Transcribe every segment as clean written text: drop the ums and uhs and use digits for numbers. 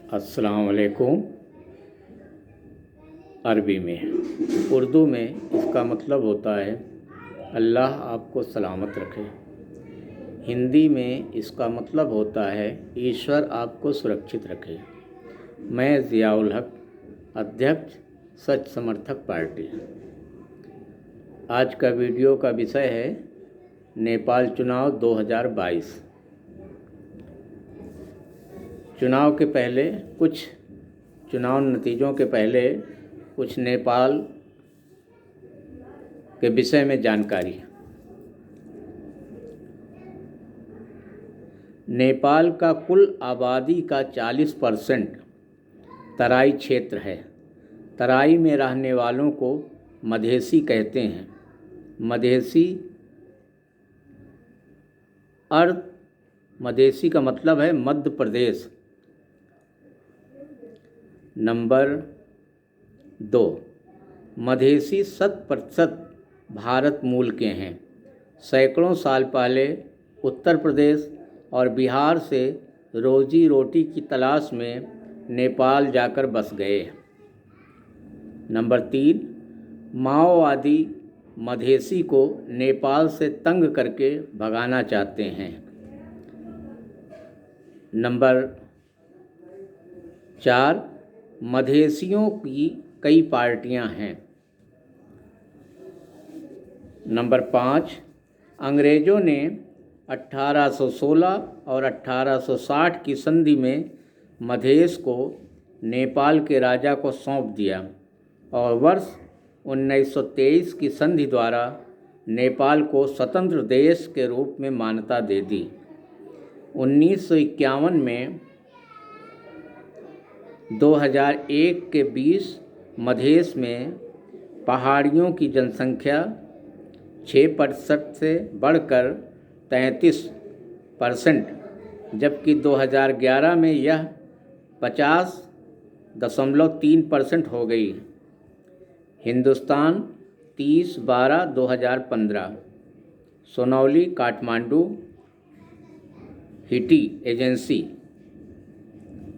अस्सलाम वालेकुम। अरबी में, उर्दू में इसका मतलब होता है अल्लाह आपको सलामत रखे। हिंदी में इसका मतलब होता है ईश्वर आपको सुरक्षित रखे। मैं ज़ियाउल हक, अध्यक्ष सच समर्थक पार्टी। आज का वीडियो का विषय है नेपाल चुनाव 2022। चुनाव के पहले चुनाव नतीजों के पहले कुछ नेपाल के विषय में जानकारी। नेपाल का कुल आबादी का 40% तराई क्षेत्र है। तराई में रहने वालों को मधेसी कहते हैं। मधेसी का मतलब है मध्य प्रदेश। नंबर 2, मधेसी 100% भारत मूल के हैं। सैकड़ों साल पहले उत्तर प्रदेश और बिहार से रोजी रोटी की तलाश में नेपाल जाकर बस गए। नंबर 3, माओवादी मधेसी को नेपाल से तंग करके भगाना चाहते हैं। नंबर 4, मधेसियों की कई पार्टियां हैं। नंबर 5, अंग्रेज़ों ने 1816 और 1860 की संधि में मधेश को नेपाल के राजा को सौंप दिया और वर्ष 1923 की संधि द्वारा नेपाल को स्वतंत्र देश के रूप में मान्यता दे दी। 1951 में 2001 के 20 मधेश में पहाड़ियों की जनसंख्या 6% से बढ़कर 33%, जबकि 2011 में यह 50.3% हो गई। हिंदुस्तान 30/12/2015। सोनौली काठमांडू हिटी एजेंसी।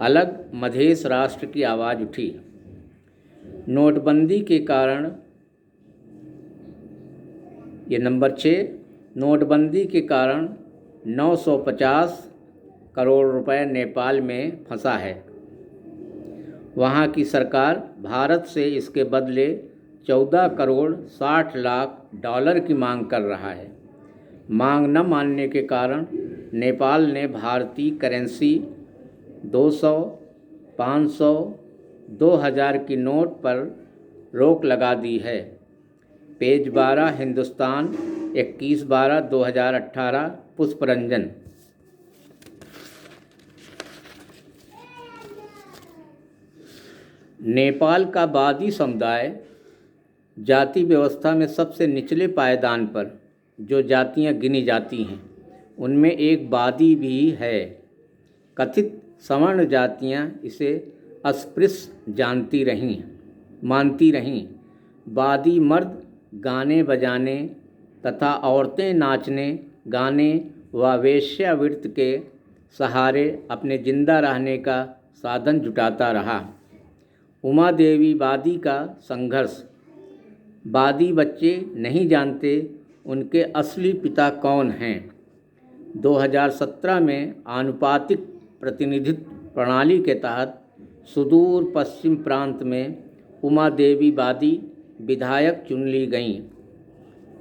अलग मधेश राष्ट्र की आवाज़ उठी। नोटबंदी के कारण ये नंबर 6, नोटबंदी के कारण 950 करोड़ रुपए नेपाल में फंसा है। वहाँ की सरकार भारत से इसके बदले 14 करोड़ 60 लाख डॉलर की मांग कर रहा है। मांग न मानने के कारण नेपाल ने भारतीय करेंसी 200, 500, 2000 की नोट पर रोक लगा दी है। पेज 12, हिंदुस्तान 21/12/2018। पुष्परंजन। नेपाल का बादी समुदाय जाति व्यवस्था में सबसे निचले पायदान पर जो जातियां गिनी जाती हैं उनमें एक बादी भी है। कथित सवर्ण जातियां इसे अस्पृश्य मानती रहीं। बादी मर्द गाने बजाने तथा औरतें नाचने गाने व वेश्यावृत्ति के सहारे अपने जिंदा रहने का साधन जुटाता रहा। उमा देवी बादी का संघर्ष। बादी बच्चे नहीं जानते उनके असली पिता कौन हैं। 2017 में आनुपातिक प्रतिनिधित्व प्रणाली के तहत सुदूर पश्चिम प्रांत में उमा देवी बादी विधायक चुन ली गईं।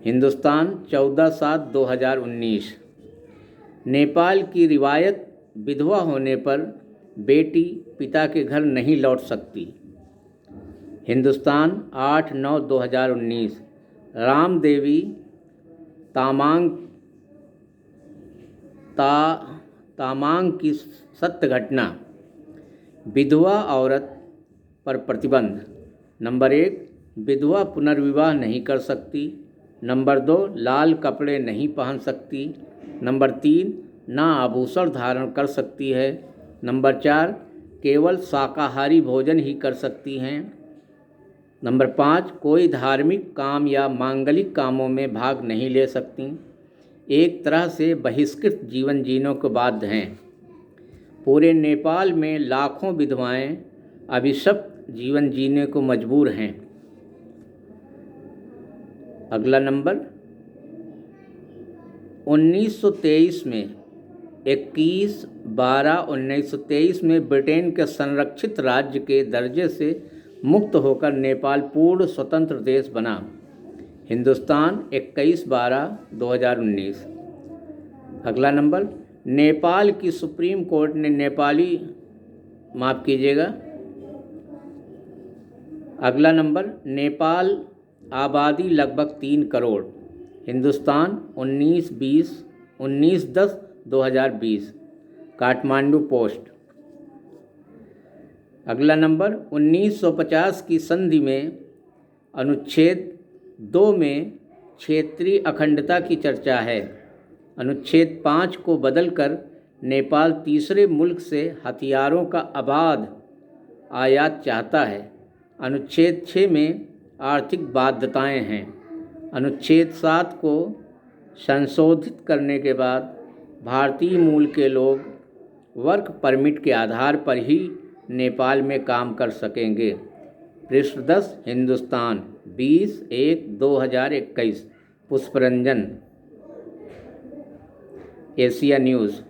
हिंदुस्तान 14/7/2019। नेपाल की रिवायत विधवा होने पर बेटी पिता के घर नहीं लौट सकती। हिंदुस्तान 8/9/2019। रामदेवी तामांग की सत्य घटना। विधवा औरत पर प्रतिबंध। नंबर 1, विधवा पुनर्विवाह नहीं कर सकती। नंबर 2, लाल कपड़े नहीं पहन सकती। नंबर 3, ना आभूषण धारण कर सकती है। नंबर 4, केवल शाकाहारी भोजन ही कर सकती हैं। नंबर 5, कोई धार्मिक काम या मांगलिक कामों में भाग नहीं ले सकती। एक तरह से बहिष्कृत जीवन जीने को बाध्य हैं। पूरे नेपाल में लाखों विधवाएं अभिशप्त जीवन जीने को मजबूर हैं। अगला नंबर, 1923 में 21/12/1923 में ब्रिटेन के संरक्षित राज्य के दर्जे से मुक्त होकर नेपाल पूर्ण स्वतंत्र देश बना। हिंदुस्तान 21/12/2019। अगला नंबर, नेपाल की सुप्रीम कोर्ट ने अगला नंबर, नेपाल आबादी लगभग 3 करोड़। हिंदुस्तान 19/10/2020। काठमांडू पोस्ट। अगला नंबर, 1950 की संधि में अनुच्छेद 2 में क्षेत्रीय अखंडता की चर्चा है। अनुच्छेद 5 को बदलकर नेपाल तीसरे मुल्क से हथियारों का अबाध आयात चाहता है। अनुच्छेद 6 में आर्थिक बाध्यताएं हैं। अनुच्छेद 7 को संशोधित करने के बाद भारतीय मूल के लोग वर्क परमिट के आधार पर ही नेपाल में काम कर सकेंगे। पृष्ठ 10, हिंदुस्तान 20/1/2021। Pushpranjan, Asia news.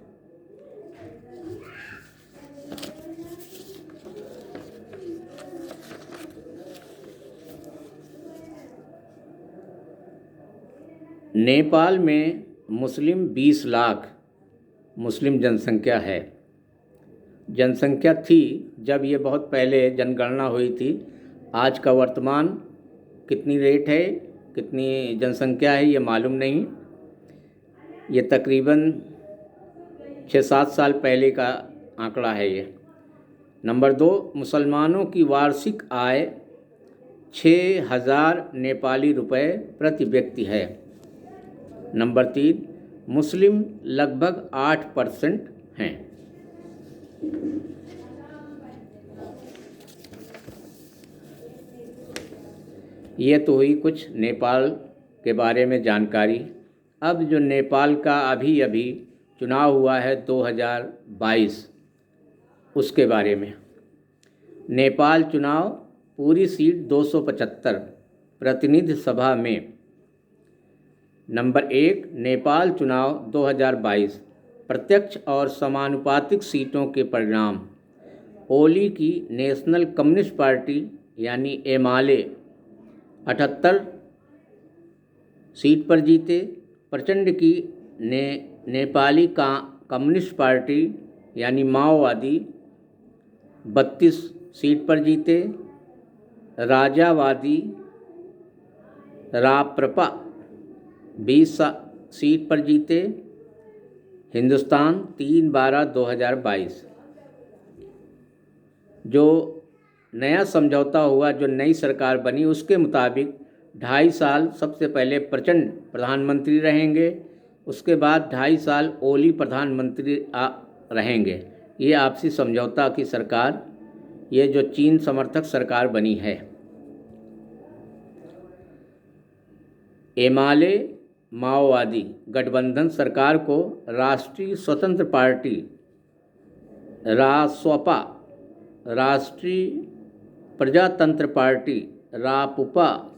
नेपाल में मुस्लिम 20 लाख मुस्लिम जनसंख्या है। जनसंख्या थी जब ये बहुत पहले जनगणना हुई थी। आज का वर्तमान कितनी रेट है, कितनी जनसंख्या है, ये मालूम नहीं। ये तकरीबन 6-7 साल पहले का आंकड़ा है ये। नंबर 2, मुसलमानों की वार्षिक आय 6,000 नेपाली रुपए प्रति व्यक्ति है। नंबर 3, मुस्लिम लगभग 8% हैं। ये तो हुई कुछ नेपाल के बारे में जानकारी। अब जो नेपाल का अभी चुनाव हुआ है 2022, उसके बारे में। नेपाल चुनाव, पूरी सीट 275 प्रतिनिधि सभा में। नंबर 1, नेपाल चुनाव 2022 प्रत्यक्ष और समानुपातिक सीटों के परिणाम। ओली की नेशनल कम्युनिस्ट पार्टी यानी एमाले 78 सीट पर जीते। प्रचंड की नेपाली कम्युनिस्ट पार्टी यानी माओवादी 32 सीट पर जीते। राजावादी राप्रपा 20 सीट पर जीते। हिंदुस्तान 3/12/2022। जो नया समझौता हुआ, जो नई सरकार बनी, उसके मुताबिक 2.5 साल सबसे पहले प्रचंड प्रधानमंत्री रहेंगे, उसके बाद 2.5 साल ओली प्रधानमंत्री रहेंगे। ये आपसी समझौता की सरकार, ये जो चीन समर्थक सरकार बनी है। एमाले माओवादी गठबंधन सरकार को राष्ट्रीय स्वतंत्र पार्टी रासपा, राष्ट्रीय प्रजातंत्र पार्टी रापुपा,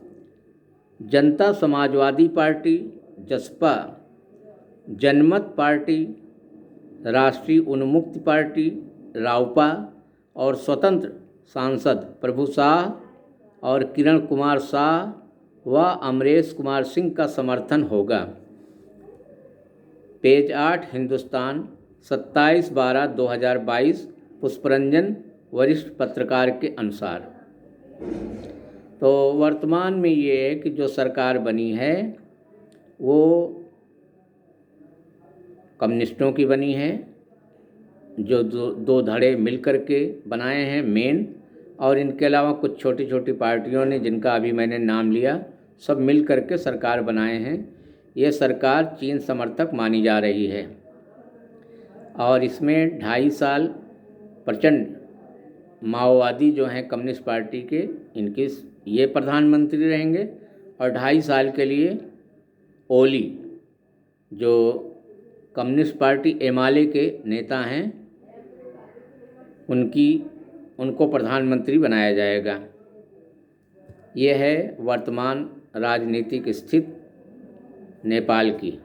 जनता समाजवादी पार्टी जसपा, जनमत पार्टी, राष्ट्रीय उन्मुक्ति पार्टी राउपा और स्वतंत्र सांसद प्रभु शाह और किरण कुमार शाह व अमरेश कुमार सिंह का समर्थन होगा। पेज 8, हिंदुस्तान 27/12/2022। पुष्परंजन, वरिष्ठ पत्रकार के अनुसार। तो वर्तमान में ये है कि जो सरकार बनी है वो कम्युनिस्टों की बनी है, जो दो धड़े मिल कर के बनाए हैं मेन, और इनके अलावा कुछ छोटी छोटी पार्टियों ने, जिनका अभी मैंने नाम लिया, सब मिल कर के सरकार बनाए हैं। ये सरकार चीन समर्थक मानी जा रही है और इसमें 2.5 साल प्रचंड माओवादी जो हैं कम्युनिस्ट पार्टी के, इनके ये प्रधानमंत्री रहेंगे, और 2.5 साल के लिए ओली जो कम्युनिस्ट पार्टी एमाले के नेता हैं उनको प्रधानमंत्री बनाया जाएगा। यह है वर्तमान राजनीतिक स्थिति नेपाल की।